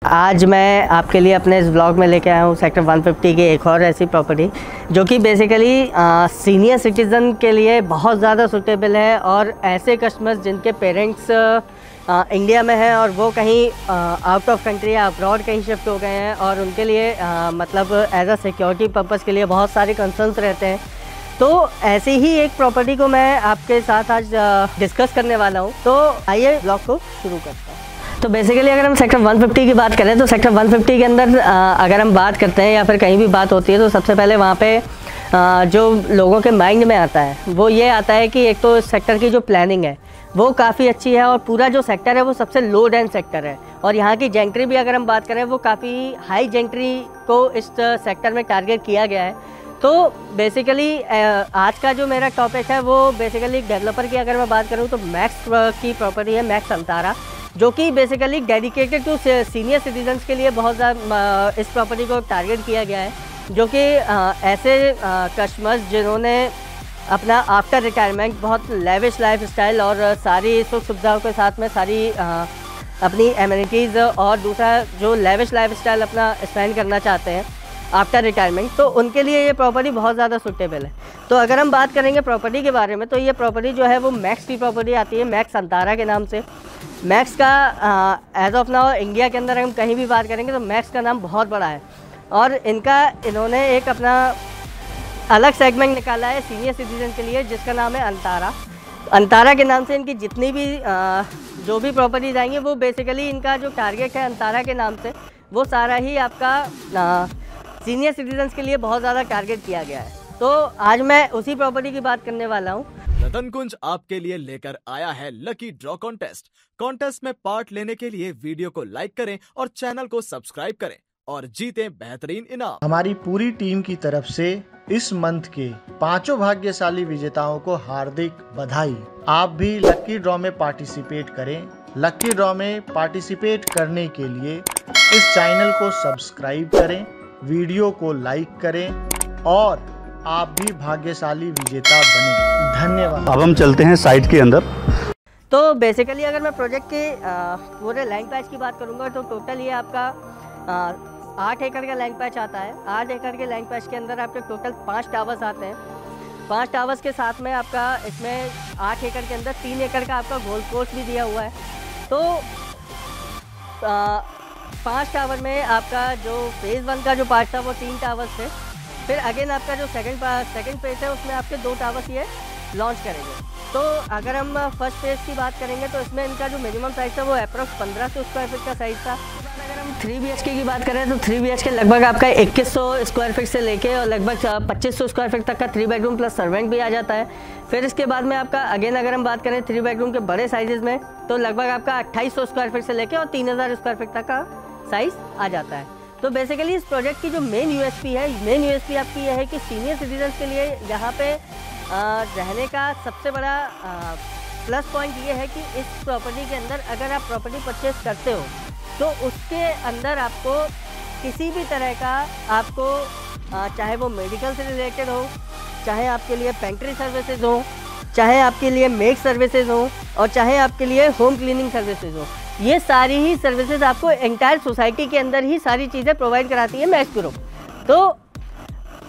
आज मैं आपके लिए अपने इस ब्लॉग में लेके आया हूँ सेक्टर 150 की एक और ऐसी प्रॉपर्टी जो कि बेसिकली सीनियर सिटीज़न के लिए बहुत ज़्यादा सूटेबल है और ऐसे कस्टमर्स जिनके पेरेंट्स इंडिया में हैं और वो कहीं आउट ऑफ कंट्री या अब्रॉड कहीं शिफ्ट हो गए हैं और उनके लिए मतलब एज अ सिक्योरिटी पर्पज़ के लिए बहुत सारे कंसर्न्स रहते हैं। तो ऐसी ही एक प्रॉपर्टी को मैं आपके साथ आज डिस्कस करने वाला हूँ। तो आइए ब्लॉग को शुरू करते हैं। तो बेसिकली अगर हम सेक्टर 150 की बात करें तो सेक्टर 150 के अंदर अगर हम बात करते हैं या फिर कहीं भी बात होती है तो सबसे पहले वहाँ पे जो लोगों के माइंड में आता है वो ये आता है कि एक तो सेक्टर की जो प्लानिंग है वो काफ़ी अच्छी है और पूरा जो सेक्टर है वो सबसे लो डेंस सेक्टर है और यहाँ की जेंट्री भी अगर हम बात करें वो काफ़ी हाई जेंट्री को इस सेक्टर में टारगेट किया गया है। तो बेसिकली आज का जो मेरा टॉपिक है वो बेसिकली डेवलपर की अगर मैं बात करूँ तो मैक्स की प्रॉपर्टी है, मैक्स अंतारा, जो कि basically dedicated to senior citizens के लिए बहुत ज़्यादा इस प्रॉपर्टी को टारगेट किया गया है, जो कि ऐसे कस्टमर्स जिन्होंने अपना आफ्टर रिटायरमेंट बहुत लेविश लाइफ स्टाइल और सारी सुख सुविधाओं के साथ में सारी अपनी एमिनिटीज़ और दूसरा जो लेविश लाइफ स्टाइल अपना स्पेंड करना चाहते हैं आफ्टर रिटायरमेंट, तो उनके लिए ये प्रॉपर्टी बहुत ज़्यादा सूटेबल है। तो अगर हम बात करेंगे प्रॉपर्टी के बारे में तो ये प्रॉपर्टी जो है वो मैक्स की प्रॉपर्टी आती है, मैक्स अंतारा के नाम से। मैक्स का एज ऑफ नाउ इंडिया के अंदर हम कहीं भी बात करेंगे तो मैक्स का नाम बहुत बड़ा है और इन्होंने एक अपना अलग सेगमेंट निकाला है सीनियर सिटीजन के लिए जिसका नाम है अंतारा। अंतारा के नाम से इनकी जितनी भी जो भी प्रॉपर्टीज आएंगी वो बेसिकली इनका जो टारगेट है अंतारा के नाम से वो सारा ही आपका सीनियर सिटीजन्स के लिए बहुत ज़्यादा टारगेट किया गया है। तो आज मैं उसी प्रॉपर्टी की बात करने वाला हूँ। रतन कुंज आपके लिए लेकर आया है लकी ड्रॉ कॉन्टेस्ट में पार्ट लेने के लिए वीडियो को लाइक करें और चैनल को सब्सक्राइब करें और जीतें बेहतरीन इनाम। हमारी पूरी टीम की तरफ से इस मंथ के 5 भाग्यशाली विजेताओं को हार्दिक बधाई। आप भी लकी ड्रॉ में पार्टिसिपेट करें। लकी ड्रॉ में पार्टिसिपेट करने के लिए इस चैनल को सब्सक्राइब करें, वीडियो को लाइक करें और आप भी भाग्यशाली विजेता बने। धन्यवाद। अब हम चलते हैं साइट के अंदर। तो बेसिकली अगर मैं प्रोजेक्ट के पूरे लैंड पैच की बात करूंगा तो टोटल ये आपका 8 एकड़ का लैंड पैच आता है। 8 एकड़ के लैंड पैच के अंदर आपके टोटल 5 टावर्स आते हैं। 5 टावर्स के साथ में आपका इसमें 8 एकड़ के अंदर 3 एकड़ का आपका गोल्फ कोर्स भी दिया हुआ है। तो 5 टावर में आपका जो फेज़ 1 का जो पार्ट था वो 3 टावर्स थे। फिर अगेन आपका जो सेकंड फेज़ है उसमें आपके 2 टावर्स ये लॉन्च करेंगे। तो अगर हम फर्स्ट फेज़ की बात करेंगे तो इसमें इनका जो मिनिमम साइज़ था वो अप्रॉक्स 1500 स्क्वायर फीट का साइज़ था। अगर हम 3 BHK की बात करें तो 3 BHK लगभग आपका 2100 स्क्वायर फीट से लेके और लगभग 2500 स्क्वायर फीट तक का 3 बेडरूम प्लस सर्वेंट भी आ जाता है। फिर इसके बाद में आपका अगेन अगर हम बात करें 3 बेडरूम के बड़े साइज़ में तो लगभग आपका 2800 स्क्वायर फीट से लेके और 3000 स्क्वायर फीट तक का साइज़ आ जाता है। तो बेसिकली इस प्रोजेक्ट की जो मेन यूएसपी आपकी यह है कि सीनियर सिटीजन्स के लिए यहाँ पे रहने का सबसे बड़ा प्लस पॉइंट ये है कि इस प्रॉपर्टी के अंदर अगर आप प्रॉपर्टी परचेज करते हो तो उसके अंदर आपको किसी भी तरह का आपको चाहे वो मेडिकल से रिलेटेड हो, चाहे आपके लिए पेंट्री सर्विसेज हो, चाहे आपके लिए मेक सर्विसेज हो और चाहे आपके लिए होम क्लीनिंग सर्विसेज हो, ये सारी ही सर्विसेज आपको एंटायर सोसाइटी के अंदर ही सारी चीज़ें प्रोवाइड कराती है मैक्स ग्रुप। तो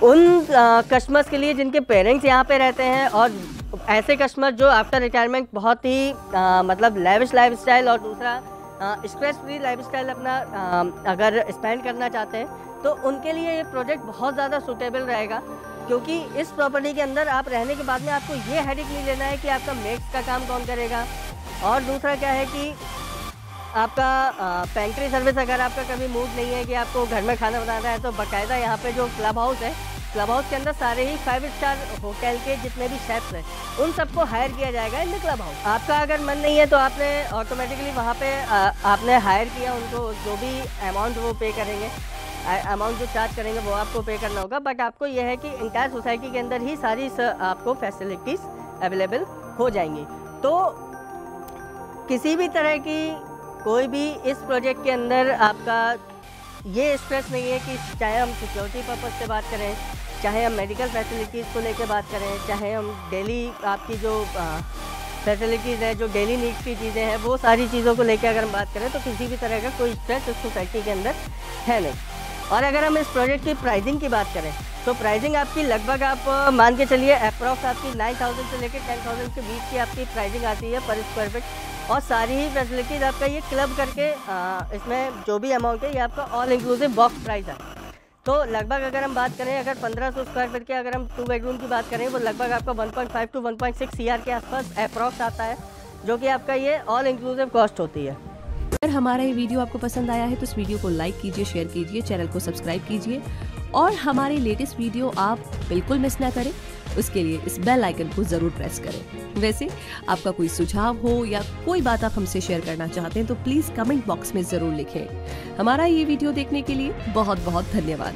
उन कस्टमर्स के लिए जिनके पेरेंट्स यहाँ पे रहते हैं और ऐसे कस्टमर जो आफ्टर रिटायरमेंट बहुत ही मतलब लेविश लाइफ स्टाइल और दूसरा स्ट्रेस फ्री लाइफ स्टाइल अपना अगर स्पेंड करना चाहते हैं तो उनके लिए ये प्रोजेक्ट बहुत ज़्यादा सूटेबल रहेगा, क्योंकि इस प्रॉपर्टी के अंदर आप रहने के बाद में आपको ये हेडेक नहीं लेना है कि आपका मेक्स का काम कौन करेगा और दूसरा क्या है कि आपका पेंट्री सर्विस अगर आपका कभी मूड नहीं है कि आपको घर में खाना बनाना है तो बाकायदा यहाँ पे जो क्लब हाउस है, क्लब हाउस के अंदर सारे ही 5 स्टार होटल के जितने भी शेफ्स हैं उन सबको हायर किया जाएगा इन क्लब हाउस। आपका अगर मन नहीं है तो आपने ऑटोमेटिकली वहाँ पे आपने हायर किया उनको, जो भी अमाउंट वो पे करेंगे, अमाउंट जो चार्ज करेंगे वो आपको पे करना होगा। बट आपको यह है कि इंटायर सोसाइटी के अंदर ही सारी आपको फैसिलिटीज़ अवेलेबल हो जाएंगी। तो किसी भी तरह की कोई भी इस प्रोजेक्ट के अंदर आपका ये स्ट्रेस नहीं है कि चाहे हम सिक्योरिटी पर्पज़ से बात करें, चाहे हम मेडिकल फैसिलिटीज़ को लेकर बात करें, चाहे हम डेली आपकी जो फैसिलिटीज़ है, जो डेली नीड्स की चीज़ें हैं, वो सारी चीज़ों को लेकर अगर हम बात करें तो किसी भी तरह का कोई स्ट्रेस इस सोसाइटी के अंदर है नहीं। और अगर हम इस प्रोजेक्ट की प्राइसिंग की बात करें तो प्राइसिंग आपकी लगभग आप मान के चलिए अप्रॉक्स आपकी 9,000 से लेकर 10,000 के बीच की आपकी प्राइसिंग आती है पर स्क्वायर फीट। और सारी ही फैसिलिटीज़ आपका ये क्लब करके इसमें जो भी अमाउंट है ये आपका ऑल इंक्लूसिव बॉक्स प्राइस है। तो लगभग अगर हम बात करें अगर 1500 स्क्वायर फीट के अगर हम 2 बेडरूम की बात करें वो लगभग आपका 1.5 to 1.6 CR के आसपास अप्रॉक्स आता है, जो कि आपका ये ऑल इंक्लूसिव कॉस्ट होती है। अगर हमारा ये वीडियो आपको पसंद आया है तो इस वीडियो को लाइक कीजिए, शेयर कीजिए, चैनल को सब्सक्राइब कीजिए और हमारे लेटेस्ट वीडियो आप बिल्कुल मिस ना करें, उसके लिए इस बेल आइकन को जरूर प्रेस करें। वैसे आपका कोई सुझाव हो या कोई बात आप हमसे शेयर करना चाहते हैं तो प्लीज कमेंट बॉक्स में जरूर लिखें। हमारा ये वीडियो देखने के लिए बहुत बहुत धन्यवाद।